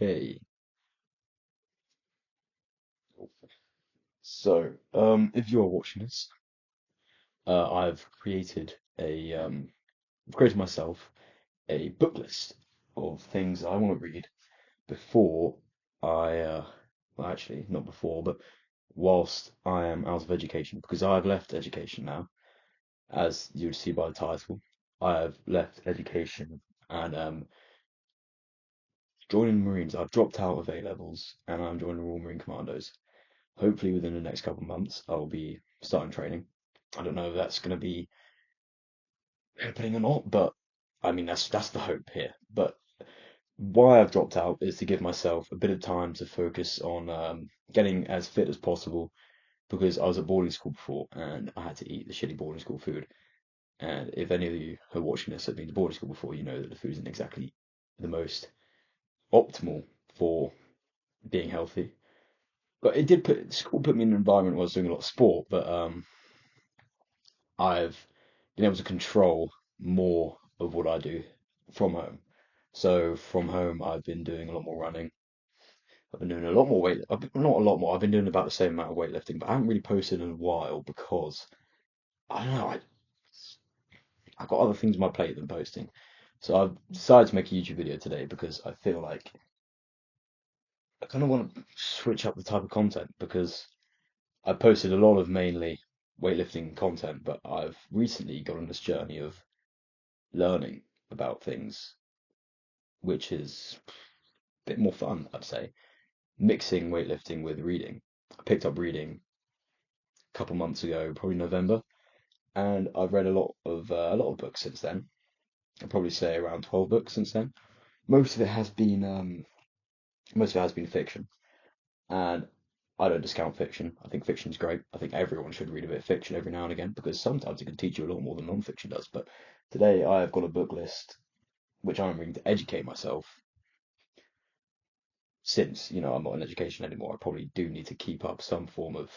Okay, so if you are watching this, I've created myself a book list of things I want to read before well, actually, not before, but whilst I am out of education, because I've left education now, as you would see by the title. I have left education and joining the Marines. I've dropped out of A levels and I'm joining the Royal Marine Commandos. Hopefully, within the next couple of months, I'll be starting training. I don't know if that's going to be happening or not, but I mean that's the hope here. But why I've dropped out is to give myself a bit of time to focus on getting as fit as possible because I was at boarding school before and I had to eat the shitty boarding school food. And if any of you who are watching this have been to boarding school before, you know that the food isn't exactly the most optimal for being healthy. But it did put school put me in an environment where I was doing a lot of sport, but I've been able to control more of what I do from home. So from home, I've been doing a lot more running. I've been doing a lot more weight. Not a lot more. I've been doing about the same amount of weightlifting, but I haven't really posted in a while because I don't know. I've got other things on my plate than posting. So I've decided to make a YouTube video today because I feel like I kind of want to switch up the type of content because I've posted a lot of mainly weightlifting content, but I've recently got on this journey of learning about things, which is a bit more fun, I'd say, mixing weightlifting with reading. I picked up reading a couple months ago, probably November, and I've read a lot of books since then. I'd probably say around 12 books since then. Most of it has been most of it has been fiction, and I don't discount fiction. I think fiction's great. I think everyone should read a bit of fiction every now and again because sometimes it can teach you a lot more than non-fiction does. But today I have got a book list which I'm reading to educate myself since, I'm not in education anymore. I probably do need to keep up some form of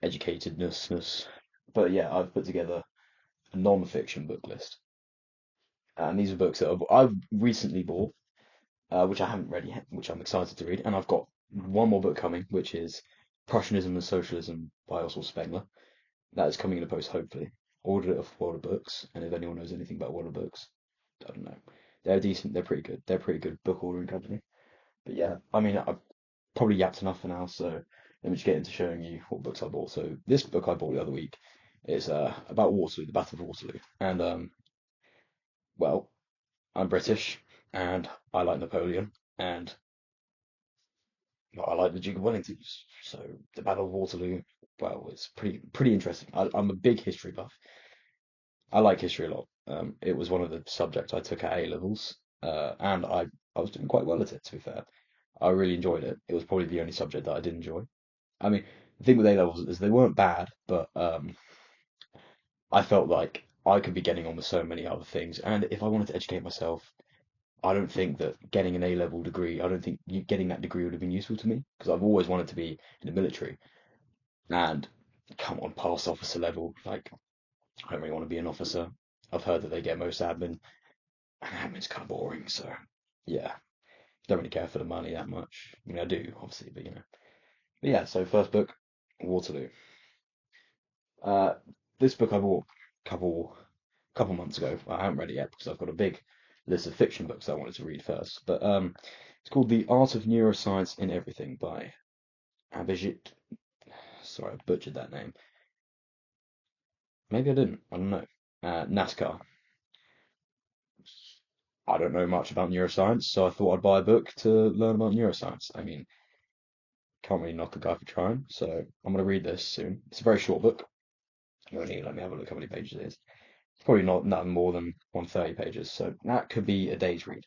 educatedness. But yeah, I've put together a non-fiction book list. And these are books that I've recently bought, which I haven't read yet, which I'm excited to read. And I've got one more book coming, which is Prussianism and Socialism by Oswald Spengler. That is coming in the post, hopefully. Ordered it off World of Books, and if anyone knows anything about World of Books, I don't know. They're decent, they're pretty good. They're a pretty good book ordering company. But yeah, I mean, I've probably yapped enough for now, so let me just get into showing you what books I bought. So this book I bought the other week is about Waterloo, the Battle of Waterloo. And well, I'm British and I like Napoleon and I like the Duke of Wellington. So the Battle of Waterloo, well, it's pretty interesting. I'm a big history buff. I like history a lot. It was one of the subjects I took at A levels, and I was doing quite well at it, to be fair. I really enjoyed it. It was probably the only subject that I did enjoy. I mean, the thing with A levels is they weren't bad, but I felt like I could be getting on with so many other things. And if I wanted to educate myself, I don't think that getting an A level degree, I don't think getting that degree would have been useful to me because I've always wanted to be in the military. And come on, past officer level, like I don't really want to be an officer. I've heard that they get most admin, and admin's kind of boring. So yeah, don't really care for the money that much. I mean, I do obviously, but But yeah, so first book, Waterloo. Uh, this book I bought a couple months ago. I haven't read it yet because I've got a big list of fiction books I wanted to read first. But it's called The Art of Neuroscience in Everything by Abhijit. Sorry, I butchered that name. Maybe I didn't. I don't know. NASCAR. I don't know much about neuroscience, so I thought I'd buy a book to learn about neuroscience. I mean, can't really knock a guy for trying, so I'm going to read this soon. It's a very short book. Only, let me have a look how many pages it is. It's probably not nothing more than 130 pages, so that could be a day's read.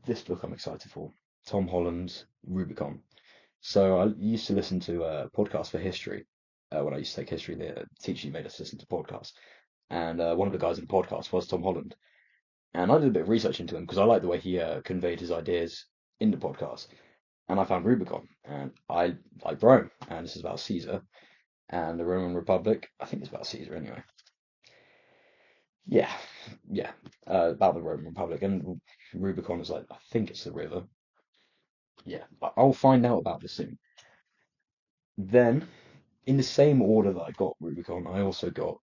This book I'm excited for. Tom Holland's Rubicon. So I used to listen to podcasts for history when I used to take history. The teacher made us listen to podcasts, and one of the guys in the podcast was Tom Holland. And I did a bit of research into him because I like the way he conveyed his ideas in the podcast. And I found Rubicon, and I like Rome, and this is about Caesar and the Roman Republic. I think it's about Caesar anyway. Yeah, yeah, about the Roman Republic and Rubicon is like I think it's the river. Yeah, I'll find out about this soon. Then, in the same order that I got Rubicon, I also got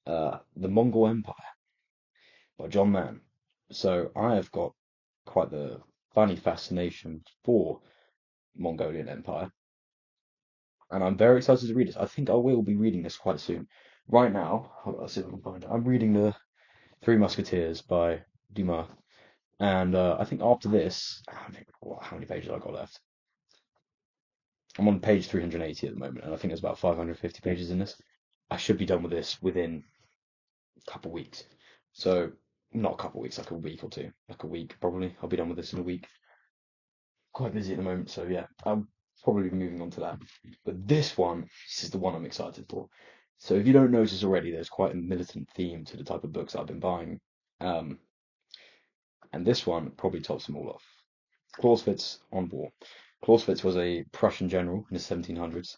the Mongol Empire by John Mann. So I have got quite the funny fascination for Mongolian Empire, and I'm very excited to read this. I think I will be reading this quite soon. Right now, I'll see if I can find it. I'm reading the Three Musketeers by Dumas, and I think after this, how many pages I got left? I'm on page 380 at the moment, and I think there's about 550 pages in this. I should be done with this within a couple of weeks. So, not a couple of weeks, like a week or two, like a week probably. I'll be done with this in a week. Quite busy at the moment, so yeah, I'll probably be moving on to that. But this is the one I'm excited for. So if you don't notice already, there's quite a militant theme to the type of books I've been buying. Um, and this one probably tops them all off. Clausewitz on War. Clausewitz was a Prussian general in the 1700s,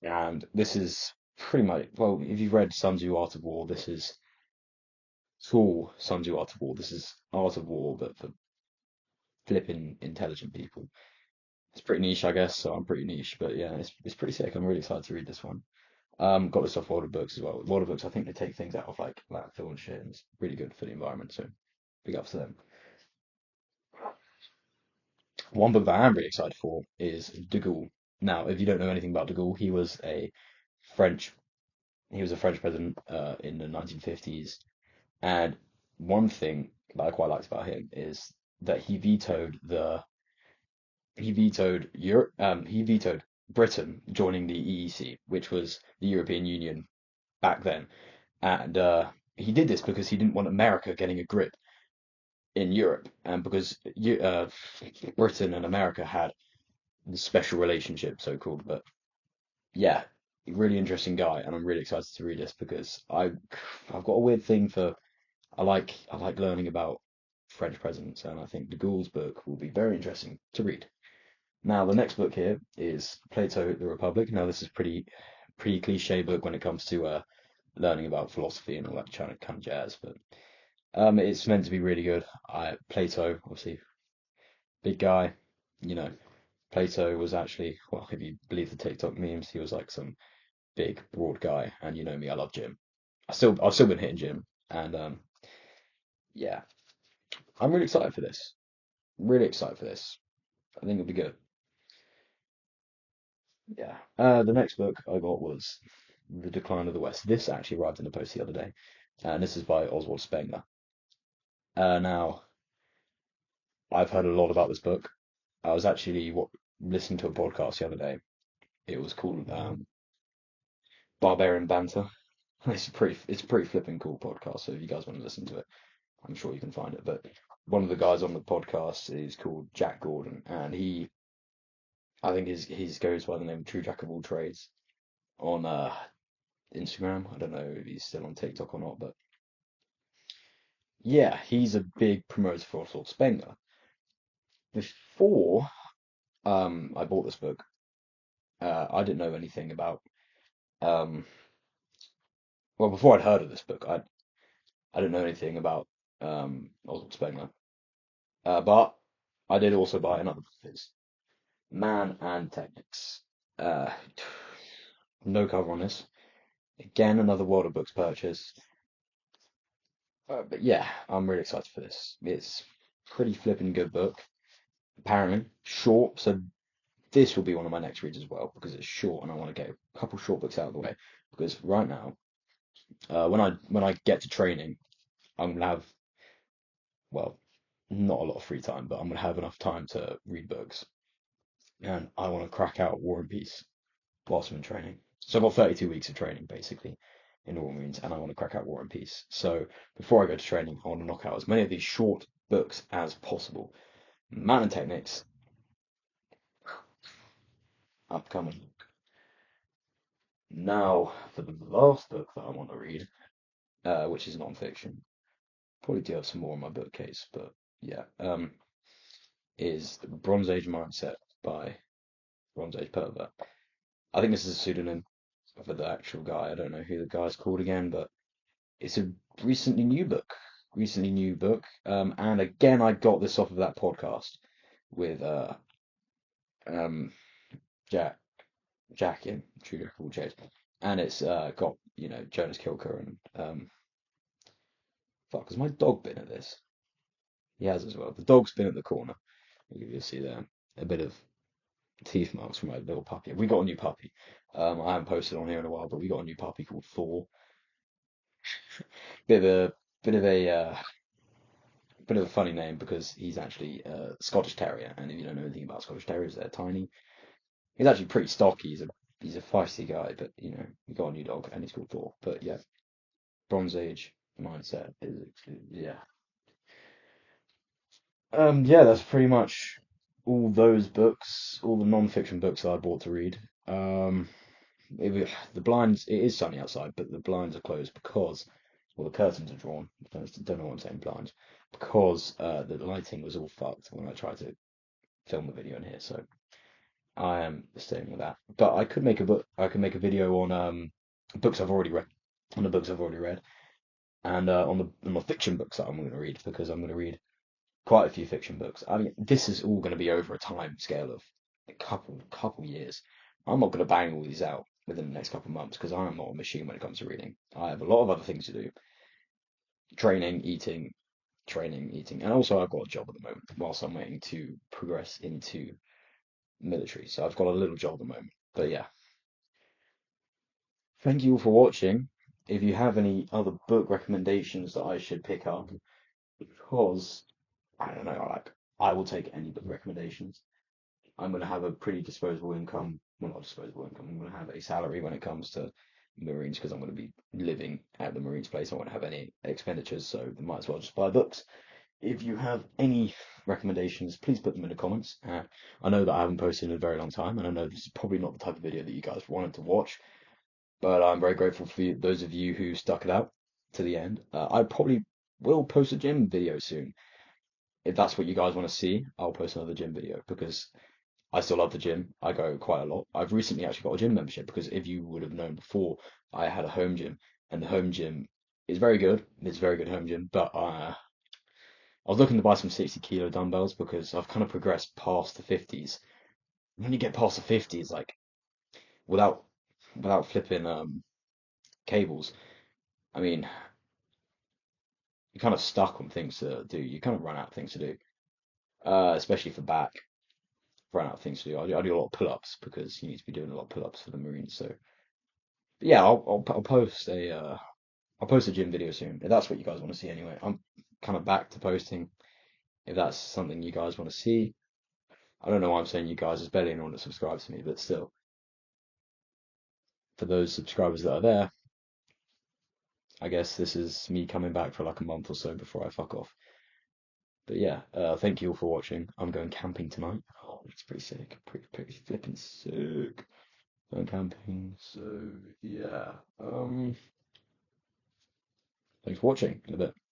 and this is pretty much, well, if you've read Sun Tzu Art of War, this is cool. Sun Tzu Art of War. This is Art of War, but for flipping intelligent people. It's pretty niche, I guess, so I'm pretty niche, but yeah, it's pretty sick. I'm really excited to read this one. Got this off World of Books as well. World of Books, I think they take things out of like landfill and shit, and it's really good for the environment, so big ups to them. One book that I am really excited for is De Gaulle. Now, if you don't know anything about De Gaulle, French, he was a French president in the 1950s, and one thing that I quite liked about him is that he vetoed Britain joining the EEC, which was the European Union back then. And he did this because he didn't want America getting a grip in Europe, and because Britain and America had this special relationship, so called. But yeah, really interesting guy, and I'm really excited to read this because I've got a weird thing for I like learning about French presidents, and I think de Gaulle's book will be very interesting to read. Now, the next book here is Plato, the Republic. Now, this is pretty cliche book when it comes to learning about philosophy and all that kind of jazz, but it's meant to be really good. Plato, obviously, big guy. You know, Plato was actually, well, if you believe the TikTok memes, he was like some big, broad guy. And you know me, I love gym. I've still been hitting gym, and yeah, I'm really excited for this. Really excited for this. I think it'll be good. Yeah. The next book I got was The Decline of the West. This actually arrived in the post the other day, and this is by Oswald Spengler. Now, I've heard a lot about this book. I was actually listening to a podcast the other day. It was called Barbarian Banter. It's a pretty flipping cool podcast. So if you guys want to listen to it, I'm sure you can find it. But one of the guys on the podcast is called Jack Gordon, and I think his goes by the name True Jack of all trades on Instagram. I don't know if he's still on TikTok or not, but yeah, he's a big promoter for Oswald Spengler. Before I bought this book, I didn't know anything about um, well, before I'd heard of this book, I didn't know anything about Oswald Spengler. But I did also buy another book of his, Man and Technics. Uh, no cover on this. Again, another World of Books purchase. But yeah, I'm really excited for this. It's pretty flipping good book. Apparently short, so this will be one of my next reads as well because it's short and I want to get a couple short books out of the way. Because right now, when I get to training, I'm gonna have well, not a lot of free time, but I'm gonna have enough time to read books, and I want to crack out War and Peace whilst I'm in training. So I've got 32 weeks of training basically in War Marines, and I want to crack out War and Peace. So before I go to training, I want to knock out as many of these short books as possible. Man and Technics, upcoming. Now for the last book that I want to read, which is non-fiction. Probably do have some more on my bookcase, but yeah, is the Bronze Age Mindset by Bronze Age Pervert. I think this is a pseudonym for the actual guy. I don't know who the guy's called again, but it's a recently new book, recently new book. And again, I got this off of that podcast with um Jack Jack in True Jack of all Trades, and it's got Jonas Kilker and fuck, has my dog been at this? He has as well. The dog's been at the corner. You'll see there a bit of teeth marks from my little puppy. We got a new puppy. I haven't posted on here in a while, but we got a new puppy called Thor. Bit of a bit of a bit of a funny name because he's actually a Scottish Terrier, and if you don't know anything about Scottish Terriers, they're tiny. He's actually pretty stocky. He's a feisty guy, but we got a new dog, and he's called Thor. But yeah, Bronze Age mindset is yeah. Yeah, that's pretty much all those books, all the non-fiction books that I bought to read. Um, the blinds, it is sunny outside, but the blinds are closed because, well, the curtains are drawn. Don't know what I'm saying, blinds, because the lighting was all fucked when I tried to film the video in here. So I am staying with that. But I could make a book. I could make a video on books I've already read, on the books I've already read, and on the fiction books that I'm going to read because I'm going to read quite a few fiction books. I mean, this is all going to be over a time scale of a couple years. I'm not going to bang all these out within the next couple of months because I'm not a machine when it comes to reading. I have a lot of other things to do: training, eating, training, eating, and also I've got a job at the moment whilst I'm waiting to progress into military. So I've got a little job at the moment. But yeah, thank you all for watching. If you have any other book recommendations that I should pick up, because I don't know, like I will take any book recommendations. I'm going to have a pretty disposable income. Well, not disposable income. I'm going to have a salary when it comes to Marines because I'm going to be living at the Marines place. I won't have any expenditures, so I might as well just buy books. If you have any recommendations, please put them in the comments. I know that I haven't posted in a very long time, and I know this is probably not the type of video that you guys wanted to watch, but I'm very grateful for those of you who stuck it out to the end. I probably will post a gym video soon. If that's what you guys want to see, I'll post another gym video because I still love the gym. I go quite a lot. I've recently actually got a gym membership because if you would have known before, I had a home gym, and the home gym is very good. It's a very good home gym, but I was looking to buy some 60 kilo dumbbells because I've kind of progressed past the 50s. When you get past the 50s, like without flipping cables, I mean, you're kind of stuck on things to do. You kind of run out of things to do, especially for back. Run out of things to do. I do a lot of pull-ups because you need to be doing a lot of pull-ups for the Marines. So, but yeah, I'll post a gym video soon if that's what you guys want to see anyway. I'm kind of back to posting if that's something you guys want to see. I don't know why I'm saying you guys, there's barely anyone that subscribes to me, but still, for those subscribers that are there, I guess this is me coming back for like a month or so before I fuck off. But yeah, thank you all for watching. I'm going camping tonight. Oh, it's pretty sick. Pretty flipping sick. Going camping, so yeah. Thanks for watching in a bit.